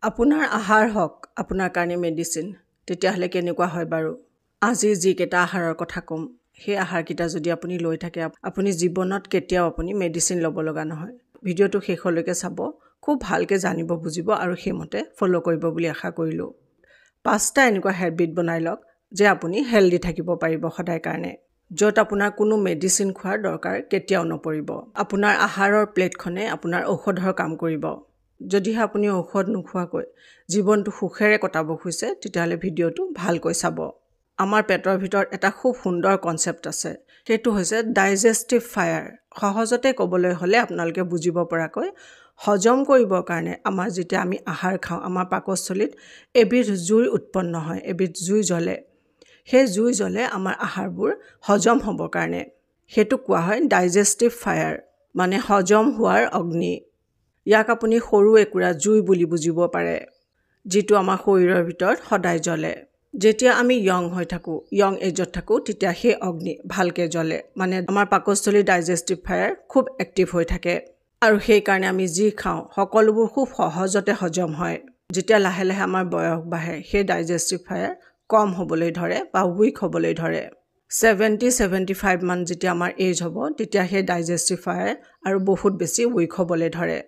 আপোনাৰ আহাৰ হওক আপোনাৰ কাৰণে মেডিচিন তেতিয়াহ'লে কেনেকুৱা হয় বাৰু আজি যিকেইটা আহাৰৰ কথা ক'ম সেই আহাৰকেইটা যদি আপুনি লৈ থাকে আপুনি জীৱনত কেতিয়াও আপুনি মেডিচিন ল'ব লগা নহয় ভিডিঅ'টো শেষলৈকে চাব খুব ভালকৈ জানিব বুজিব আৰু সেইমতে ফ'ল' কৰিব বুলি আশা কৰিলোঁ 5টা এনেকুৱা হেবিট বনাই লওক যে আপুনি হেল্ডি থাকিব পাৰিব সদায় কাৰণে য'ত আপোনাৰ কোনো মেডিচিন খোৱাৰ দৰকাৰ কেতিয়াও নপৰিব আপোনাৰ আহাৰৰ প্লেটখনে আপোনাৰ ঔষধৰ কাম কৰিব যদিহে আপুনি ঔষধ নোখোৱাকৈ জীৱনটো সুখেৰে কটাব খুজিছে তেতিয়াহ'লে ভিডিঅ'টো ভালকৈ চাব আমাৰ পেটৰ ভিতৰত এটা খুব সুন্দৰ কনচেপ্ট আছে সেইটো হৈছে ডাইজেষ্টিভ ফায়াৰ সহজতে ক'বলৈ হ'লে আপোনালোকে বুজিব পৰাকৈ হজম কৰিবৰ কাৰণে আমাৰ যেতিয়া আমি আহাৰ খাওঁ আমাৰ পাকস্থলীত এবিধ জুই উৎপন্ন হয় এবিধ জুই জ্বলে সেই জুই জ্বলে আমাৰ আহাৰবোৰ হজম হ'বৰ কাৰণে সেইটো কোৱা হয় ডাইজেষ্টিভ ফায়াৰ মানে হজম হোৱাৰ অগ্নি ইয়াক আপুনি সৰু একুৰা জুই বুলি বুজিব পাৰে যিটো আমাৰ শৰীৰৰ ভিতৰত সদায় জ্বলে যেতিয়া আমি ইয়ং হৈ থাকোঁ ইয়ং এজত থাকোঁ তেতিয়া সেই অগ্নি ভালকৈ জ্বলে মানে আমাৰ পাকস্থলীৰ ডাইজেষ্টিভ ফায়াৰ খুব এক্টিভ হৈ থাকে আৰু সেইকাৰণে আমি যি খাওঁ সকলোবোৰ খুব সহজতে হজম হয় যেতিয়া লাহে লাহে আমাৰ বয়স বাঢ়ে সেই ডাইজেষ্টিভ ফায়াৰ কম হ'বলৈ ধৰে বা উইক হ'বলৈ ধৰে 70-75 মান যেতিয়া আমাৰ এজ হ'ব তেতিয়া সেই ডাইজেষ্টিভ ফায়াৰ আৰু বহুত বেছি উইক হ'বলৈ ধৰে